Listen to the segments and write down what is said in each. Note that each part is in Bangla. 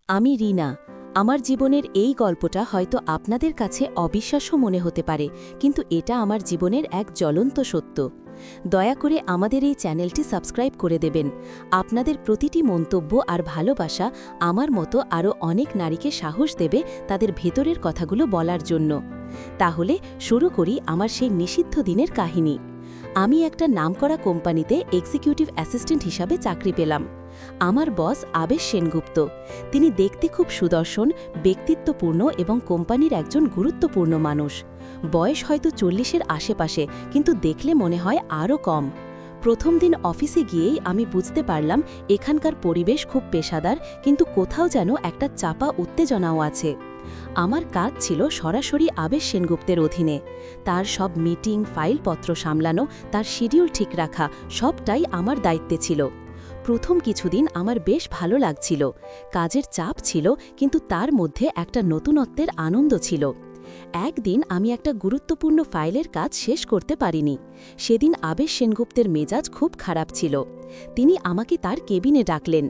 আমি রিনা। আমার জীবনের এই গল্পটা হয়তো আপনাদের কাছে অবিশ্বাস্য মনে হতে পারে, কিন্তু এটা আমার জীবনের এক জ্বলন্ত সত্য। দয়া করে আমাদের এই চ্যানেলটি সাবস্ক্রাইব করে দেবেন। আপনাদের প্রতিটি মন্তব্য আর ভালোবাসা আমার মতো আরও অনেক নারীকে সাহস দেবে তাদের ভেতরের কথাগুলো বলার জন্য। তাহলে শুরু করি আমার সেই নিষিদ্ধ দিনের কাহিনী। আমি একটা নামকরা কোম্পানিতে এক্সিকিউটিভ অ্যাসিস্ট্যান্ট হিসাবে চাকরি পেলাম। আমার বস আবেশ সেনগুপ্ত। তিনি দেখতে খুব সুদর্শন, ব্যক্তিত্বপূর্ণ এবং কোম্পানির একজন গুরুত্বপূর্ণ মানুষ। বয়স হয়তো 40-এর আশেপাশে, কিন্তু দেখলে মনে হয় আরও কম। প্রথম দিন অফিসে গিয়েই আমি বুঝতে পারলাম এখানকার পরিবেশ খুব পেশাদার, কিন্তু কোথাও যেন একটা চাপা উত্তেজনাও আছে। আমার কাজ ছিল সরাসরি আবেশ সেনগুপ্তের অধীনে। তার সব মিটিং, ফাইলপত্র সামলানো, তার শিডিউল ঠিক রাখা, সবটাই আমার দায়িত্বে ছিল। প্রথম কিছুদিন আমার বেশ ভালো লাগছিল। কাজের চাপ ছিল, কিন্তু তার মধ্যে একটা নতুনত্বের আনন্দ ছিল। একদিন আমি একটা গুরুত্বপূর্ণ ফাইলের কাজ শেষ করতে পারিনি। সেদিন আবেশ সেনগুপ্তের মেজাজ খুব খারাপ ছিল। তিনি আমাকে তার কেবিনে ডাকলেন।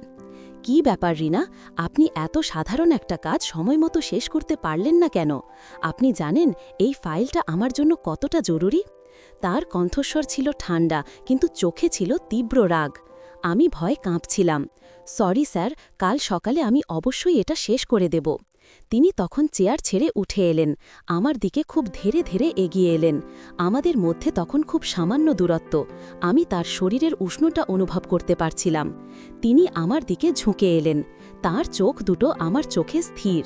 "কি ব্যাপার রিনা, আপনি এত সাধারণ একটা কাজ সময়মতো শেষ করতে পারলেন না কেন? আপনি জানেন এই ফাইলটা আমার জন্য কতটা জরুরি?" তার কণ্ঠস্বর ছিল ঠান্ডা, কিন্তু চোখে ছিল তীব্র রাগ। আমি ভয়ে কাঁপছিলাম। "সরি স্যার, কাল সকালে আমি অবশ্যই এটা শেষ করে দেব।" তিনি তখন চেয়ার ছেড়ে উঠে এলেন, আমার দিকে খুব ধীরে ধীরে এগিয়ে এলেন। আমাদের মধ্যে তখন খুব সামান্য দূরত্ব। আমি তার শরীরের উষ্ণতা অনুভব করতে পারছিলাম। তিনি আমার দিকে ঝুঁকে এলেন। তার চোখ দুটো আমার চোখে স্থির।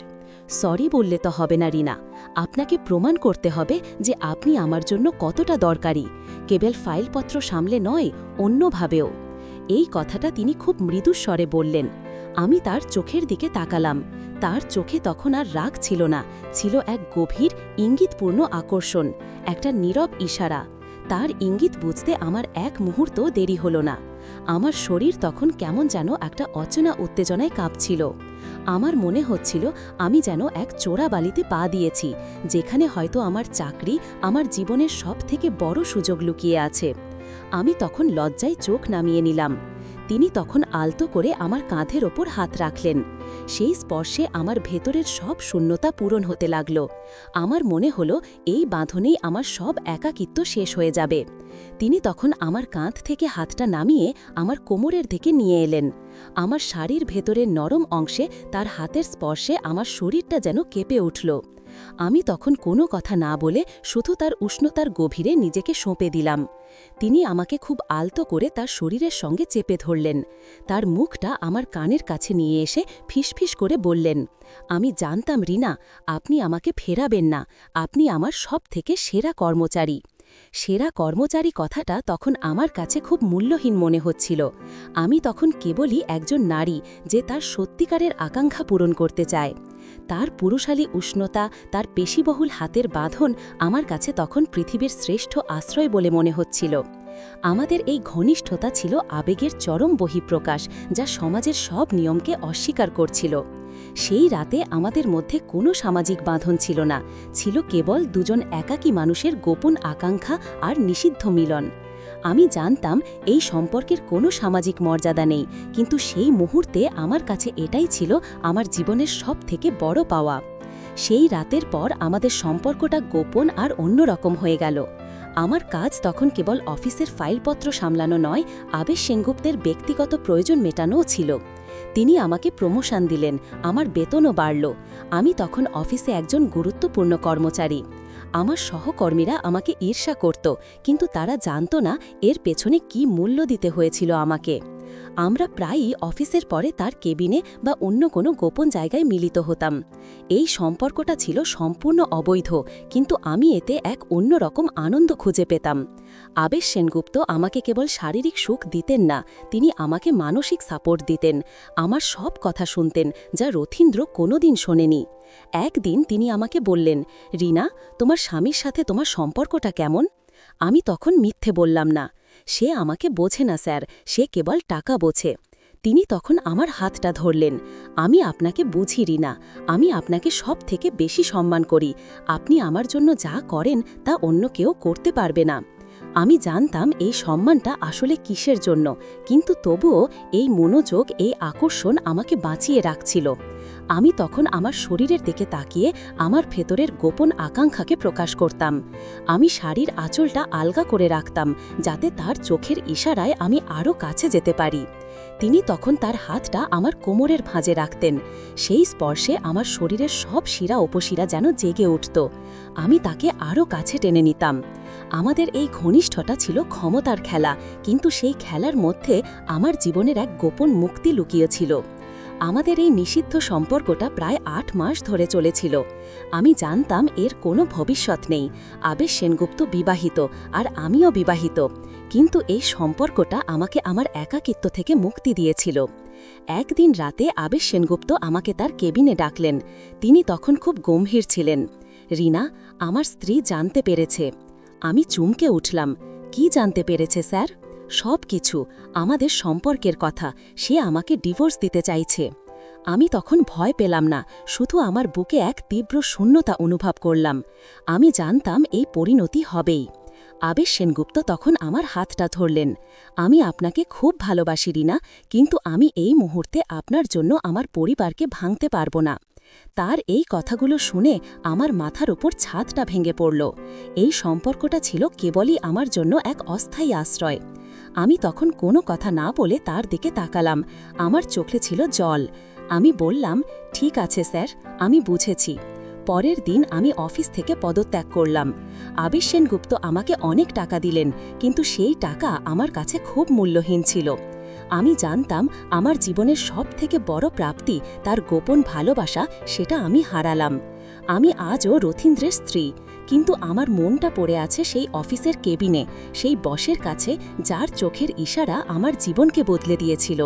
"সরি বললে তো হবে না রিনা, আপনাকে প্রমাণ করতে হবে যে আপনি আমার জন্য কতটা দরকারি, কেবল ফাইলপত্র সামলে নয়, অন্যভাবেও।" এই কথাটা তিনি খুব মৃদু স্বরে বললেন। আমি তার চোখের দিকে তাকালাম। তার চোখে তখন আর রাগ ছিল না, ছিল এক গভীর, ইঙ্গিতপূর্ণ আকর্ষণ, একটা নীরব ইশারা। তার ইঙ্গিত বুঝতে আমার এক মুহূর্ত দেরি হল না। আমার শরীর তখন কেমন যেন একটা অচেনা উত্তেজনায় কাঁপছিল। আমার মনে হচ্ছিল আমি যেন এক চোরাবালিতে পা দিয়েছি, যেখানে হয়তো আমার চাকরি, আমার জীবনের সবথেকে বড় সুযোগ লুকিয়ে আছে। আমি তখন লজ্জায় চোখ নামিয়ে নিলাম। তিনি তখন আলতো করে আমার কাঁধের ওপর হাত রাখলেন। সেই স্পর্শে আমার ভেতরের সব শূন্যতা পূরণ হতে লাগল। আমার মনে হলো এই বাঁধনেই আমার সব একাকিত্ব শেষ হয়ে যাবে। তিনি তখন আমার কাঁধ থেকে হাতটা নামিয়ে আমার কোমরের দিকে নিয়ে এলেন। আমার শাড়ির ভেতরের নরম অংশে তার হাতের স্পর্শে আমার শরীরটা যেন কেঁপে উঠল। আমি তখন কোনো কথা না বলে শুধু তার উষ্ণতার গভীরে নিজেকে সঁপে দিলাম। তিনি আমাকে খুব আলতো করে তার শরীরের সঙ্গে চেপে ধরলেন। তার মুখটা আমার কানের কাছে নিয়ে এসে ফিসফিস করে বললেন, "আমি জানতাম রিনা, আপনি আমাকে ফেরাবেন না, আপনি আমার সবথেকে সেরা কর্মচারী।" সেরা কর্মচারী কথাটা তখন আমার কাছে খুব মূল্যহীন মনে হচ্ছিল। আমি তখন কেবলই একজন নারী, যে তার সত্যিকারের আকাঙ্ক্ষা পূরণ করতে চায়। তার পুরুষালী উষ্ণতা, তার পেশিবহুল হাতের বাঁধন আমার কাছে তখন পৃথিবীর শ্রেষ্ঠ আশ্রয় বলে মনে হচ্ছিল। আমাদের এই ঘনিষ্ঠতা ছিল আবেগের চরম বহিঃপ্রকাশ, যা সমাজের সব নিয়মকে অস্বীকার করছিল। সেই রাতে আমাদের মধ্যে কোনো সামাজিক বাঁধন ছিল না, ছিল কেবল দুজন একাকী মানুষের গোপন আকাঙ্ক্ষা আর নিষিদ্ধ মিলন। আমি জানতাম এই সম্পর্কের কোনো সামাজিক মর্যাদা নেই, কিন্তু সেই মুহূর্তে আমার কাছে এটাই ছিল আমার জীবনের সবথেকে বড় পাওয়া। সেই রাতের পর আমাদের সম্পর্কটা গোপন আর অন্যরকম হয়ে গেল। আমার কাজ তখন কেবল অফিসের ফাইলপত্র সামলানো নয়, আবেশ সেনগুপ্তের ব্যক্তিগত প্রয়োজন মেটানোও ছিল। তিনি আমাকে প্রমোশন দিলেন, আমার বেতনও বাড়ল। আমি তখন অফিসে একজন গুরুত্বপূর্ণ কর্মচারী। আমার সহকর্মীরা আমাকে ঈর্ষা করত, কিন্তু তারা জানত না এর পেছনে কী মূল্য দিতে হয়েছিল আমাকে। আমরা প্রায়ই অফিসের পরে তার কেবিনে বা অন্য কোনো গোপন জায়গায় মিলিত হতাম। এই সম্পর্কটা ছিল সম্পূর্ণ অবৈধ, কিন্তু আমি এতে এক অন্যরকম আনন্দ খুঁজে পেতাম। আবেশ সেনগুপ্ত আমাকে কেবল শারীরিক সুখ দিতেন না, তিনি আমাকে মানসিক সাপোর্ট দিতেন। আমার সব কথা শুনতেন, যা রথীন্দ্র কোনোদিন শোনেনি। একদিন তিনি আমাকে বললেন, "রিনা, তোমার স্বামীর সাথে তোমার সম্পর্কটা কেমন?" আমি তখন মিথ্যে বললাম না। "সে আমাকে বোঝে না স্যার, সে কেবল টাকা বোঝে।" তিনি তখন আমার হাতটা ধরলেন। "আমি আপনাকে বুঝি রিনা, আমি আপনাকে সব থেকে বেশি সম্মান করি। আপনি আমার জন্য যা করেন তা অন্য কেউ করতে পারবে না।" আমি জানতাম এই সম্মানটা আসলে কিসের জন্য, কিন্তু তবুও এই মনোযোগ, এই আকর্ষণ আমাকে বাঁচিয়ে রাখছিল। আমি তখন আমার শরীরের দিকে তাকিয়ে আমার ভেতরের গোপন আকাঙ্ক্ষাকে প্রকাশ করতাম। আমি শাড়ির আঁচলটা আলগা করে রাখতাম, যাতে তার চোখের ইশারায় আমি আরও কাছে যেতে পারি। তিনি তখন তার হাতটা আমার কোমরের ভাঁজে রাখতেন। সেই স্পর্শে আমার শরীরের সব শিরা উপশিরা যেন জেগে উঠত। আমি তাকে আরও কাছে টেনে নিতাম। আমাদের এই ঘনিষ্ঠতা ছিল ক্ষমতার খেলা, কিন্তু সেই খেলার মধ্যে আমার জীবনের এক গোপন মুক্তি লুকিয়েছিল। আমাদের এই নিষিদ্ধ সম্পর্কটা প্রায় ৮ মাস ধরে চলেছিল। আমি জানতাম এর কোনো ভবিষ্যৎ নেই। আবেশ সেনগুপ্ত বিবাহিত, আর আমিও বিবাহিত, কিন্তু এই সম্পর্কটা আমাকে আমার একাকিত্ব থেকে মুক্তি দিয়েছিল। একদিন রাতে আবেশ সেনগুপ্ত আমাকে তার কেবিনে ডাকলেন। তিনি তখন খুব গম্ভীর ছিলেন। রিনা, আমার স্ত্রী জানতে পেরেছে। আমি চমকে উঠলাম। কি জানতে পেরেছে স্যার? সব কিছু, আমাদের সম্পর্কের কথা। সে আমাকে ডিভোর্স দিতে চাইছে। আমি তখন ভয় পেলাম না, শুধু আমার বুকে এক তীব্র শূন্যতা অনুভব করলাম। আমি জানতাম এই পরিণতি হবেই। আবেশ সেনগুপ্ত তখন আমার হাতটা ধরলেন। আমি আপনাকে খুব ভালোবাসি রিনা, কিন্তু আমি এই মুহূর্তে আপনার জন্য আমার পরিবারকে ভাঙতে পারব না। তার এই কথাগুলো শুনে আমার মাথার উপর ছাদটা ভেঙে পড়ল। এই সম্পর্কটা ছিল কেবলই আমার জন্য এক অস্থায়ী আশ্রয়। আমি তখন কোনো কথা না বলে তার দিকে তাকালাম। আমার চোখে ছিল জল। আমি বললাম, ঠিক আছে স্যার, আমি বুঝেছি। পরের দিন আমি অফিস থেকে পদত্যাগ করলাম। আবেশ সেনগুপ্ত আমাকে অনেক টাকা দিলেন, কিন্তু সেই টাকা আমার কাছে খুব মূল্যহীন ছিল। আমি জানতাম আমার জীবনের সবথেকে বড় প্রাপ্তি তার গোপন ভালোবাসা, সেটা আমি হারালাম। আমি আজও রথীন্দ্রের স্ত্রী, কিন্তু আমার মনটা পড়ে আছে সেই অফিসের কেবিনে, সেই বসের কাছে যার চোখের ইশারা আমার জীবনকে বদলে দিয়েছিল।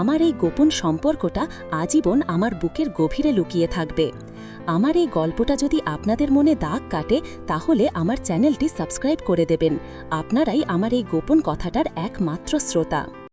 আমার এই গোপন সম্পর্কটা আজীবন আমার বুকের গভীরে লুকিয়ে থাকবে। আমার এই গল্পটা যদি আপনাদের মনে দাগ কাটে, তাহলে আমার চ্যানেলটি সাবস্ক্রাইব করে দেবেন। আপনারাই আমার এই গোপন কথাটার একমাত্র শ্রোতা।